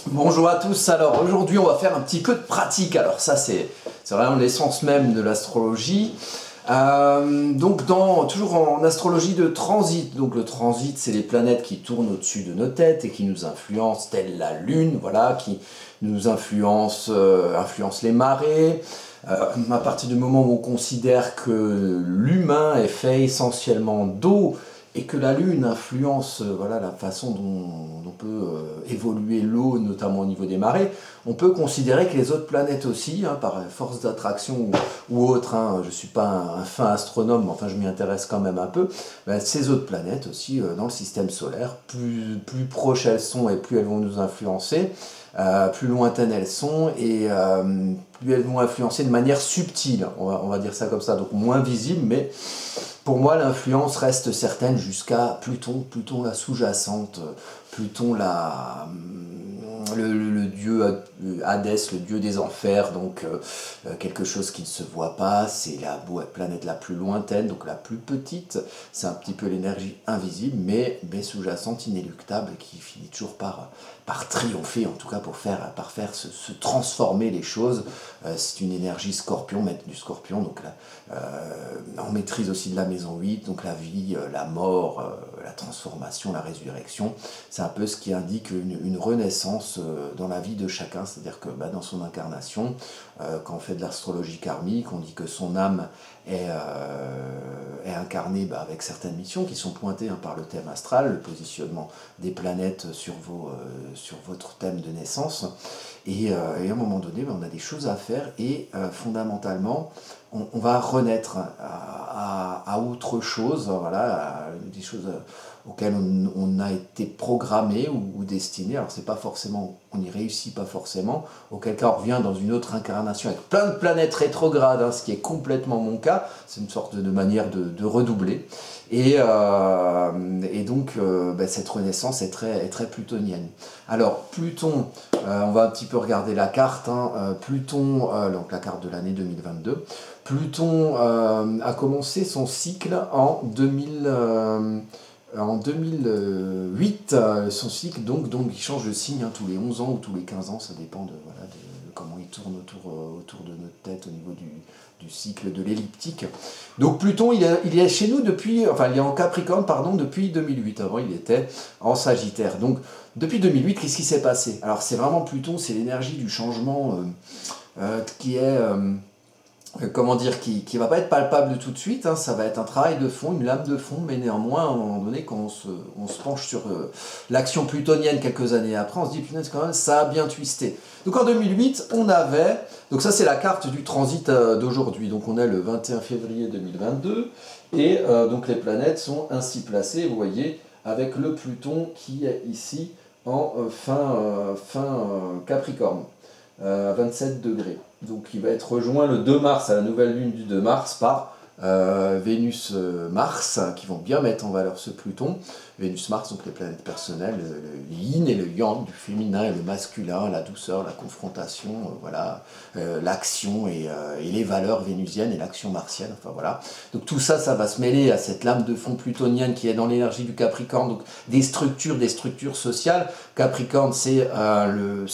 Bonjour à tous, alors aujourd'hui on va faire un petit peu de pratique, alors ça c'est vraiment l'essence même de l'astrologie. Toujours en astrologie de transit, donc le transit c'est les planètes qui tournent au-dessus de nos têtes et qui nous influencent, telle la Lune, voilà, qui nous influence les marées. À partir du moment où on considère que l'humain est fait essentiellement d'eau, et que la Lune influence voilà, la façon dont peut évoluer l'eau, notamment au niveau des marées, on peut considérer que les autres planètes aussi, hein, par force d'attraction ou autre, hein, je ne suis pas un fin astronome, mais enfin je m'y intéresse quand même un peu, ben, ces autres planètes aussi dans le système solaire, plus proches elles sont et plus elles vont nous influencer, plus lointaines elles sont et plus elles vont influencer de manière subtile, on va dire ça comme ça, donc moins visible, mais pour moi, l'influence reste certaine jusqu'à Pluton la sous-jacente, Pluton le dieu Hadès, le dieu des enfers, donc quelque chose qui ne se voit pas, c'est la planète la plus lointaine, donc la plus petite, c'est un petit peu l'énergie invisible, mais sous-jacente, inéluctable, qui finit toujours par triompher, en tout cas par faire se transformer les choses. C'est une énergie scorpion, maître du scorpion, donc là, on maîtrise aussi de la maison 8, donc la vie, la mort, la transformation, la résurrection. C'est un peu ce qui indique une renaissance dans la vie de chacun, c'est-à-dire que dans son incarnation, quand on fait de l'astrologie karmique, on dit que son âme est incarnée avec certaines missions qui sont pointées par le thème astral, le positionnement des planètes sur votre thème de naissance. Et à un moment donné, on a des choses à faire et fondamentalement, on va renaître à autre chose, voilà, à des choses auxquelles on a été programmé ou destiné. Alors c'est pas forcément, on n'y réussit pas forcément, auquel cas on revient dans une autre incarnation avec plein de planètes rétrogrades, hein, ce qui est complètement mon cas. C'est une sorte de manière de redoubler. Et donc cette renaissance est très plutonienne. Alors Pluton, on va un petit peu regarder la carte, hein. Pluton, donc la carte de l'année 2022. Pluton a commencé son cycle en 2008, son cycle, donc il change de signe tous les 11 ans ou tous les 15 ans, ça dépend de comment il tourne autour de notre tête au niveau du cycle de l'elliptique. Donc Pluton, il est chez nous depuis, enfin il est en Capricorne, pardon, depuis 2008. Avant, il était en Sagittaire. Donc depuis 2008, qu'est-ce qui s'est passé? Alors c'est vraiment Pluton, c'est l'énergie du changement qui est comment dire, qui va pas être palpable tout de suite, hein, ça va être un travail de fond, une lame de fond, mais néanmoins, à un moment donné, quand on se penche sur l'action plutonienne quelques années après, on se dit, punaise, quand même, ça a bien twisté. Donc en 2008, on avait, donc ça c'est la carte du transit d'aujourd'hui, donc on est le 21 février 2022, et donc les planètes sont ainsi placées, vous voyez, avec le Pluton qui est ici en fin Capricorne, à 27 degrés. Donc il va être rejoint le 2 mars, à la nouvelle lune du 2 mars, par Vénus-Mars, qui vont bien mettre en valeur ce Pluton. Vénus-Mars, donc les planètes personnelles, le yin et le yang, du féminin et le masculin, la douceur, la confrontation, l'action et les valeurs vénusiennes et l'action martienne, enfin voilà. Donc tout ça, ça va se mêler à cette lame de fond plutonienne qui est dans l'énergie du Capricorne, donc des structures sociales. Capricorne, c'est le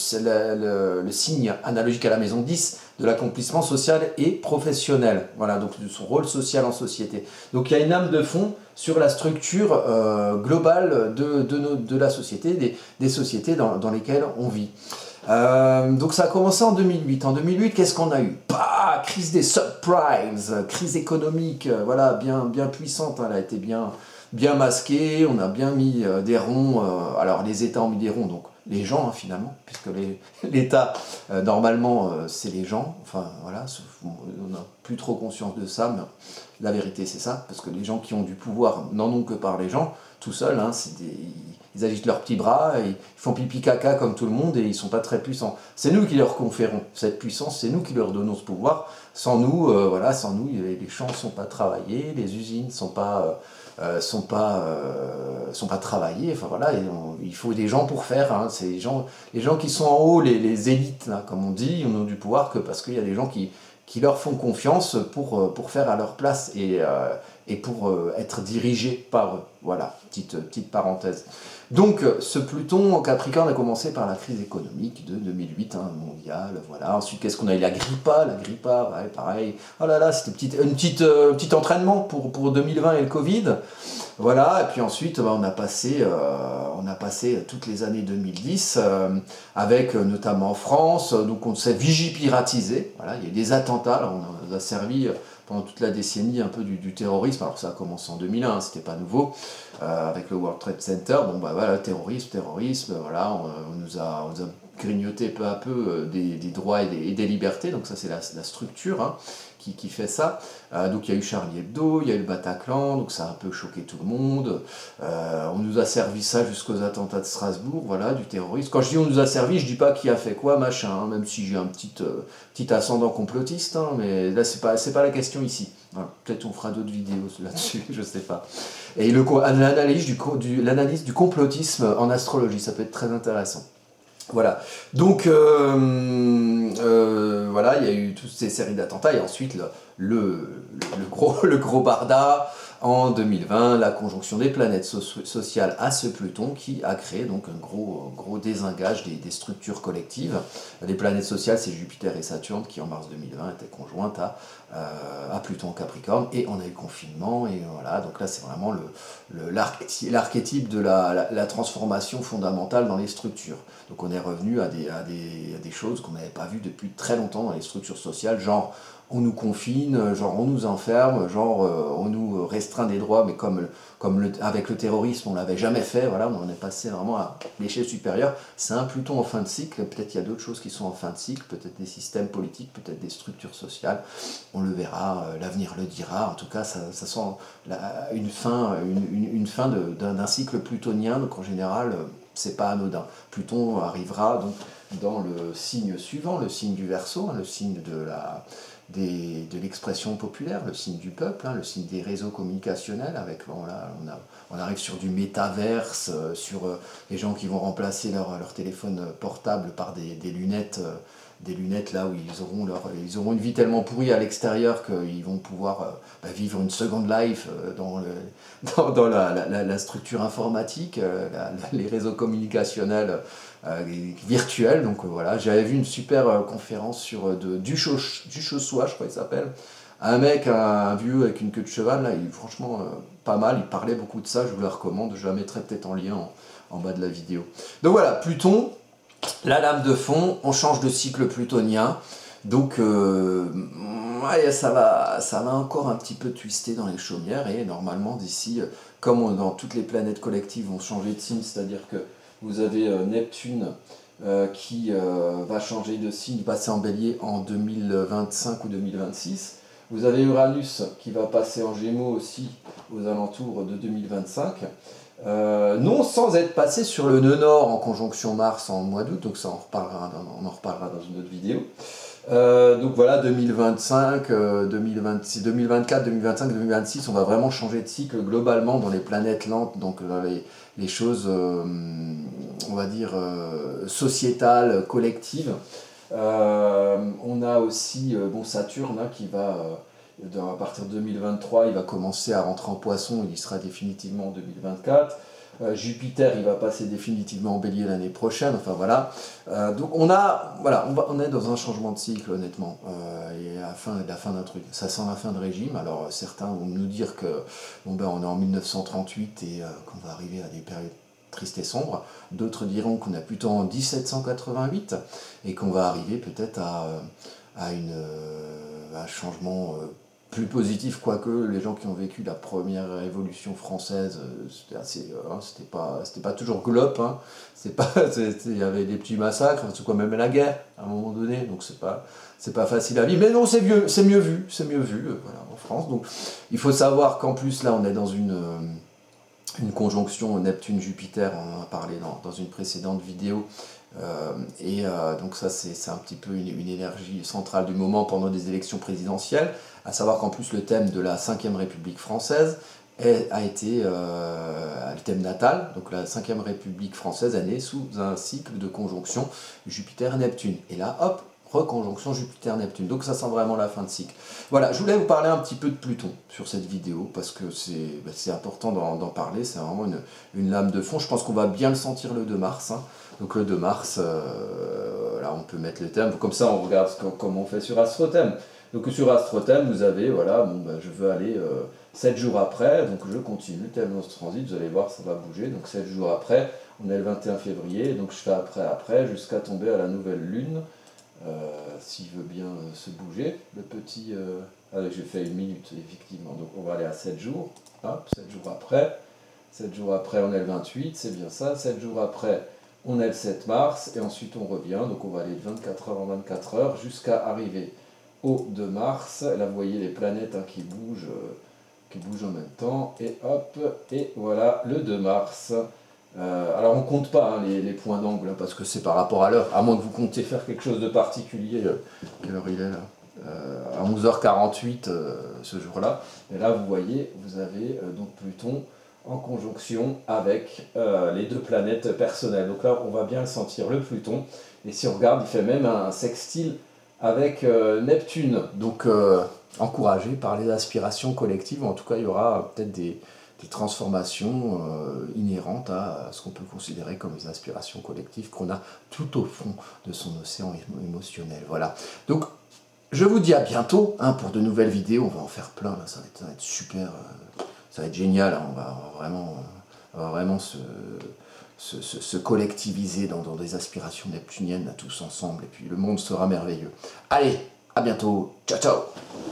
signe analogique à la maison 10, de l'accomplissement social et professionnel, voilà, donc de son rôle social en société. Donc il y a une âme de fond sur la structure globale de la société, des sociétés dans lesquelles on vit. Donc ça a commencé en 2008. En 2008, qu'est-ce qu'on a eu? Crise des subprimes, crise économique, voilà, bien puissante, hein, elle a été bien masquée, on a bien mis des ronds, alors les États ont mis des ronds, donc les gens finalement, puisque l'État, normalement, c'est les gens, enfin voilà, on n'a plus trop conscience de ça, mais la vérité c'est ça, parce que les gens qui ont du pouvoir n'en ont que par les gens, tout seuls, hein, ils agitent leurs petits bras, ils font pipi caca comme tout le monde et ils ne sont pas très puissants. C'est nous qui leur conférons cette puissance, c'est nous qui leur donnons ce pouvoir. Sans nous, sans nous, les champs ne sont pas travaillés, les usines ne sont pas travaillés. Enfin voilà, il faut des gens pour faire. Hein, c'est les gens qui sont en haut, les élites, là, comme on dit, ils n'ont du pouvoir que parce qu'il y a des gens qui leur font confiance pour faire à leur place et pour être dirigés par eux. Voilà, petite parenthèse. Donc, ce Pluton en Capricorne a commencé par la crise économique de 2008, hein, mondiale, voilà. Ensuite, qu'est-ce qu'on a eu? La grippa, ouais, pareil. Oh là là, c'était petit entraînement pour 2020 et le Covid. Voilà, et puis ensuite, bah, on a passé toutes les années 2010, avec notamment en France, donc on s'est vigipiratisé, voilà, il y a eu des attentats, alors on nous a servi pendant toute la décennie un peu du terrorisme, alors ça a commencé en 2001, hein, c'était pas nouveau, avec le World Trade Center, bon bah voilà, terrorisme, voilà, on nous a grignoté peu à peu des droits et des libertés, donc ça c'est la structure, hein, qui fait ça. Donc il y a eu Charlie Hebdo, il y a eu le Bataclan, donc ça a un peu choqué tout le monde. On nous a servi ça jusqu'aux attentats de Strasbourg, voilà, du terrorisme. Quand je dis on nous a servi, je dis pas qui a fait quoi, machin, hein, même si j'ai un petit ascendant complotiste, hein, mais là c'est pas la question ici. Voilà, peut-être on fera d'autres vidéos là-dessus, je sais pas. Et l'analyse du complotisme en astrologie, ça peut être très intéressant. Voilà. Donc, voilà, il y a eu toutes ces séries d'attentats et ensuite le gros barda en 2020, la conjonction des planètes sociales à ce Pluton qui a créé donc un gros désengage des structures collectives. Les planètes sociales, c'est Jupiter et Saturne qui en mars 2020 étaient conjointes à Pluton en Capricorne et on a eu le confinement et voilà, donc là c'est vraiment l'archétype de la transformation fondamentale dans les structures. Donc on est revenu à des choses qu'on n'avait pas vues depuis très longtemps dans les structures sociales, genre on nous confine, genre on nous enferme, genre on nous restreint des droits, mais avec le terrorisme on l'avait jamais fait, voilà, on est passé vraiment à l'échelle supérieure. C'est un Pluton en fin de cycle, peut-être qu'il y a d'autres choses qui sont en fin de cycle, peut-être des systèmes politiques, peut-être des structures sociales, on le verra, l'avenir le dira, en tout cas ça sent une fin d'un cycle plutonien, donc en général c'est pas anodin. Pluton arrivera donc dans le signe suivant, le signe du Verseau, hein, le signe de l'expression populaire, le signe du peuple, hein, le signe des réseaux communicationnels, avec on arrive sur du métaverse, sur les gens qui vont remplacer leur téléphone portable par des lunettes là où ils auront une vie tellement pourrie à l'extérieur qu'ils vont pouvoir vivre une second life dans la structure informatique, les réseaux communicationnels virtuels. Donc voilà, j'avais vu une super conférence sur Duchossois, je crois qu'il s'appelle. Un mec, un vieux avec une queue de cheval, là, franchement pas mal, il parlait beaucoup de ça, je vous le recommande, je la mettrai peut-être en lien en bas de la vidéo. Donc voilà, Pluton, la lame de fond, on change de cycle plutonien, donc ouais, ça va encore un petit peu twister dans les chaumières, et normalement d'ici, comme dans toutes les planètes collectives vont changer de signe, c'est-à-dire que vous avez Neptune qui va changer de signe, passer en bélier en 2025 ou 2026, vous avez Uranus qui va passer en Gémeaux aussi aux alentours de 2025, non sans être passé sur le nœud nord en conjonction Mars en mois d'août, donc ça on en reparlera dans une autre vidéo. Donc voilà, 2025, 2026, 2024, 2025, 2026, on va vraiment changer de cycle globalement dans les planètes lentes, donc dans les choses, on va dire, sociétales, collectives. On a aussi Saturne hein, qui va, à partir de 2023, il va commencer à rentrer en poisson, il y sera définitivement en 2024. Jupiter, il va passer définitivement en bélier l'année prochaine, enfin voilà. Donc on est dans un changement de cycle, honnêtement, et la fin d'un truc. Ça sent la fin de régime, alors certains vont nous dire que on est en 1938 et qu'on va arriver à des périodes tristes et sombres. D'autres diront qu'on est plutôt en 1788 et qu'on va arriver peut-être à un changement plus positif, quoique les gens qui ont vécu la première révolution française, c'était pas toujours glop, hein. Il y avait des petits massacres, c'est quoi, même la guerre à un moment donné, donc c'est pas facile à vivre, mais non, c'est mieux vu, voilà, en France. Donc il faut savoir qu'en plus là on est dans une conjonction Neptune-Jupiter, on en a parlé dans une précédente vidéo, donc ça c'est un petit peu une énergie centrale du moment pendant des élections présidentielles, à savoir qu'en plus le thème de la 5e République française a été le thème natal, donc la 5e République française est née sous un cycle de conjonction Jupiter-Neptune. Et là, hop, reconjonction Jupiter-Neptune. Donc ça sent vraiment la fin de cycle. Voilà, je voulais vous parler un petit peu de Pluton sur cette vidéo, parce que c'est important d'en parler, c'est vraiment une lame de fond. Je pense qu'on va bien le sentir le 2 mars. Hein. Donc le 2 mars, là on peut mettre le thème, comme ça on regarde comment on fait sur AstroThème. Donc sur AstroThème, vous avez, voilà, bon, ben, je veux aller 7 jours après, donc je continue, thème dans ce transit, vous allez voir, ça va bouger. Donc 7 jours après, on est le 21 février, donc je fais après, jusqu'à tomber à la nouvelle lune. S'il veut bien se bouger, le petit... j'ai fait 1 minute, effectivement, donc on va aller à 7 jours, hop, 7 jours après, 7 jours après on est le 28, c'est bien ça, 7 jours après on est le 7 mars, et ensuite on revient, donc on va aller de 24 heures en 24 heures, jusqu'à arriver au 2 mars, là vous voyez les planètes hein, qui bougent en même temps, et hop, et voilà, le 2 mars... alors on compte pas hein, les points d'angle, hein, parce que c'est par rapport à l'heure, à moins que vous comptez faire quelque chose de particulier. Quelle heure il est là à 11h48 ce jour-là. Et là vous voyez, vous avez donc Pluton en conjonction avec les 2 planètes personnelles. Donc là on va bien le sentir, le Pluton. Et si on regarde, il fait même un sextile avec Neptune. Donc encouragé par les aspirations collectives, en tout cas il y aura peut-être des transformations inhérentes à ce qu'on peut considérer comme les aspirations collectives qu'on a tout au fond de son océan émotionnel. Voilà. Donc, je vous dis à bientôt hein, pour de nouvelles vidéos. On va en faire plein, là. Ça va être super, ça va être génial. Hein. On va vraiment se collectiviser dans des aspirations neptuniennes là, tous ensemble. Et puis le monde sera merveilleux. Allez, à bientôt. Ciao, ciao.